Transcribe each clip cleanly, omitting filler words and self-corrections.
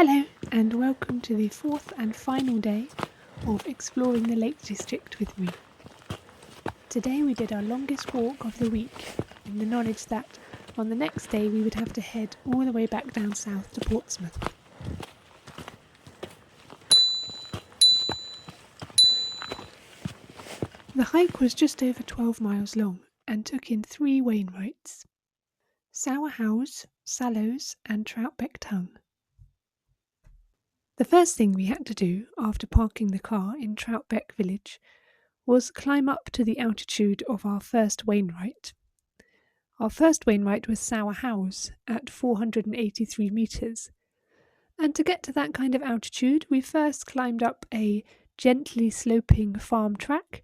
Hello and welcome to the fourth and final day of exploring the Lake District with me. Today we did our longest walk of the week in the knowledge that on the next day we would have to head all the way back down south to Portsmouth. The hike was just over 12 miles long and took in 3 Wainwrights: Sallows, Sallows and Troutbeck Tongue. The first thing we had to do after parking the car in Troutbeck village was climb up to the altitude of our first Wainwright. Our first Wainwright was Sallows at 483 metres, and to get to that kind of altitude we first climbed up a gently sloping farm track,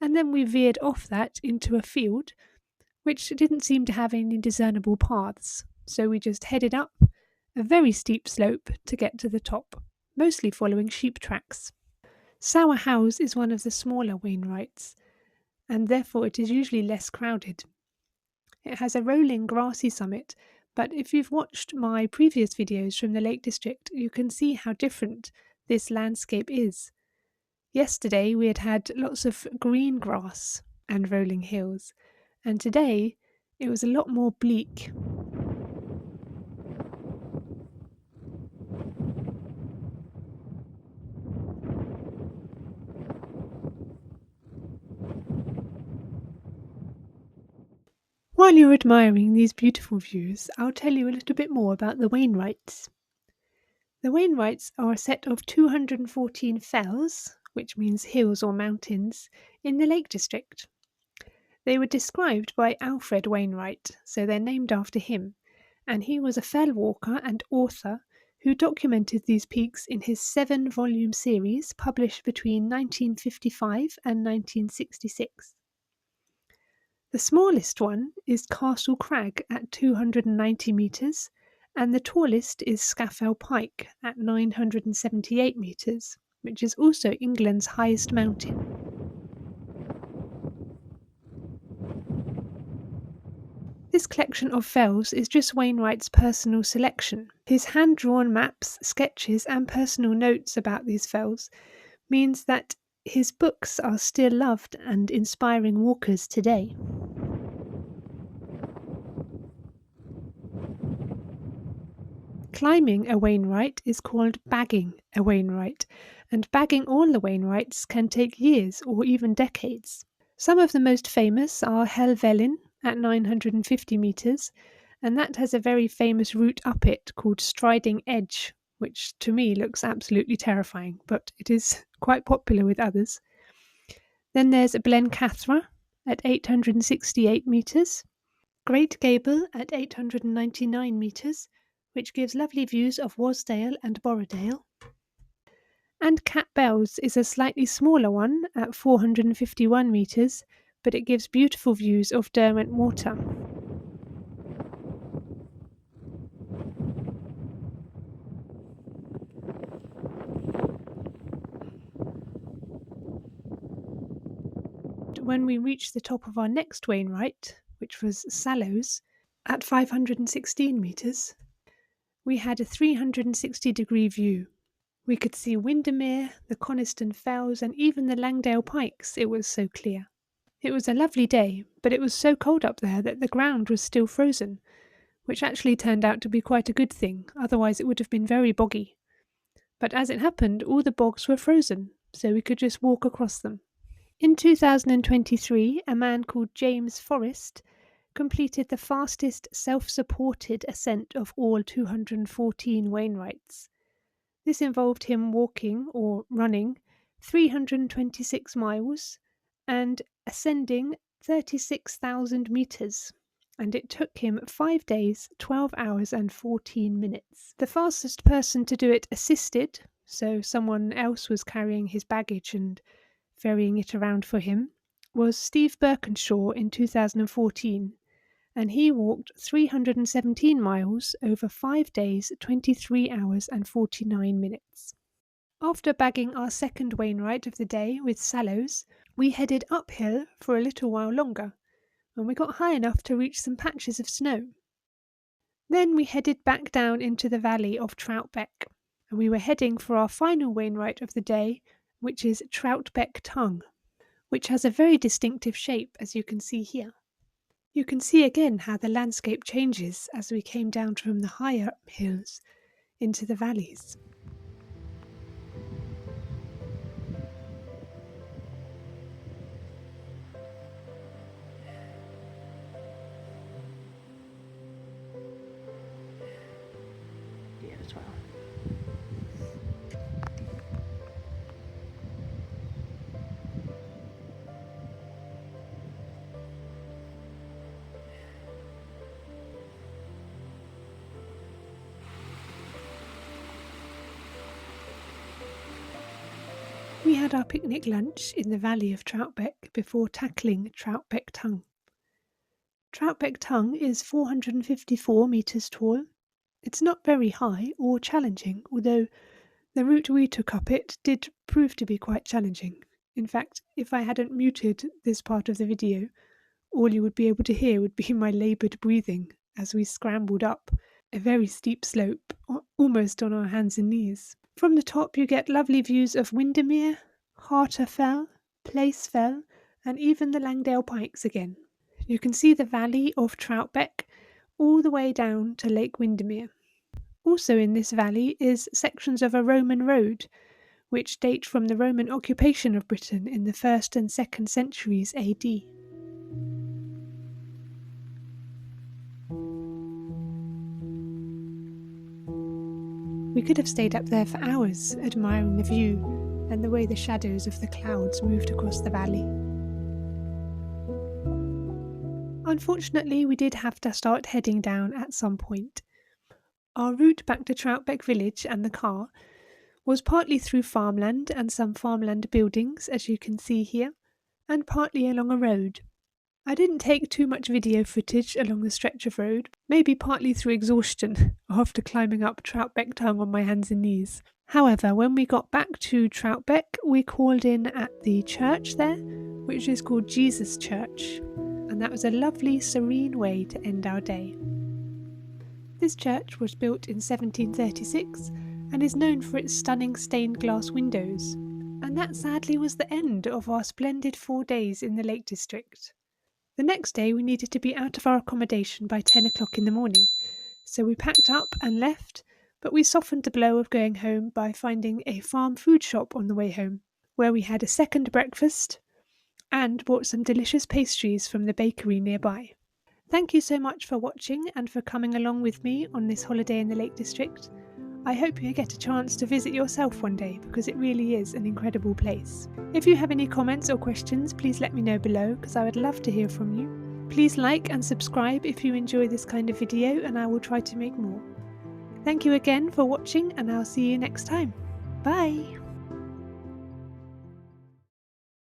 and then we veered off that into a field which didn't seem to have any discernible paths, so we just headed up a very steep slope to get to the top, mostly following sheep tracks. Sallows is one of the smaller Wainwrights, and therefore it is usually less crowded. It has a rolling grassy summit, but if you've watched my previous videos from the Lake District, you can see how different this landscape is. Yesterday we had lots of green grass and rolling hills, and today it was a lot more bleak. While you're admiring these beautiful views, I'll tell you a little bit more about the Wainwrights. The Wainwrights are a set of 214 fells, which means hills or mountains, in the Lake District. They were described by Alfred Wainwright, so they're named after him, and he was a fell walker and author who documented these peaks in his 7-volume series published between 1955 and 1966. The smallest one is Castle Crag at 290 metres, and the tallest is Scafell Pike at 978 metres, which is also England's highest mountain. This collection of fells is just Wainwright's personal selection. His hand-drawn maps, sketches and personal notes about these fells means that his books are still loved and inspiring walkers today. Climbing a Wainwright is called bagging a Wainwright, and bagging all the Wainwrights can take years or even decades. Some of the most famous are Helvellyn at 950 metres, and that has a very famous route up it called Striding Edge, which to me looks absolutely terrifying, but it is quite popular with others. Then there's Blencathra at 868 metres, Great Gable at 899 metres, which gives lovely views of Wasdale and Borrowdale. And Cat Bells is a slightly smaller one at 451 metres, but it gives beautiful views of Derwent Water. When we reached the top of our next Wainwright, which was Sallows, at 516 metres, we had a 360-degree view. We could see Windermere, the Coniston Fells and even the Langdale Pikes, it was so clear. It was a lovely day, but it was so cold up there that the ground was still frozen, which actually turned out to be quite a good thing, otherwise it would have been very boggy. But as it happened, all the bogs were frozen, so we could just walk across them. In 2023, a man called James Forrest completed the fastest self-supported ascent of all 214 Wainwrights. This involved him walking or running 326 miles and ascending 36,000 metres, and it took him 5 days, 12 hours and 14 minutes. The fastest person to do it assisted, so someone else was carrying his baggage and ferrying it around for him, was Steve Birkinshaw in 2014, and he walked 317 miles over 5 days, 23 hours and 49 minutes. After bagging our second Wainwright of the day with Sallows, we headed uphill for a little while longer, and we got high enough to reach some patches of snow. Then we headed back down into the valley of Troutbeck. and we were heading for our final Wainwright of the day, which is Troutbeck Tongue, which has a very distinctive shape, as you can see here. You can see again how the landscape changes as we came down from the higher hills into the valleys. Here as well. We had our picnic lunch in the valley of Troutbeck before tackling Troutbeck Tongue. Troutbeck Tongue is 454 metres tall. It's not very high or challenging, although the route we took up it did prove to be quite challenging. In fact, if I hadn't muted this part of the video, all you would be able to hear would be my laboured breathing as we scrambled up a very steep slope, almost on our hands and knees. From the top you get lovely views of Windermere, Harter Fell, Place Fell, and even the Langdale Pikes again. You can see the valley of Troutbeck all the way down to Lake Windermere. Also in this valley is sections of a Roman road, which date from the Roman occupation of Britain in the 1st and 2nd centuries AD. We could have stayed up there for hours, admiring the view and the way the shadows of the clouds moved across the valley. Unfortunately, we did have to start heading down at some point. Our route back to Troutbeck village and the car was partly through farmland and some farmland buildings, as you can see here, and partly along a road. I didn't take too much video footage along the stretch of road, maybe partly through exhaustion after climbing up Troutbeck Tongue on my hands and knees. However, when we got back to Troutbeck, we called in at the church there, which is called Jesus Church, and that was a lovely, serene way to end our day. This church was built in 1736 and is known for its stunning stained glass windows. And that sadly was the end of our splendid 4 days in the Lake District. The next day we needed to be out of our accommodation by 10 o'clock in the morning, so we packed up and left, but we softened the blow of going home by finding a farm food shop on the way home, where we had a second breakfast and bought some delicious pastries from the bakery nearby. Thank you so much for watching and for coming along with me on this holiday in the Lake District. I hope you get a chance to visit yourself one day because it really is an incredible place. If you have any comments or questions, please let me know below because I would love to hear from you. Please like and subscribe if you enjoy this kind of video and I will try to make more. Thank you again for watching and I'll see you next time. Bye!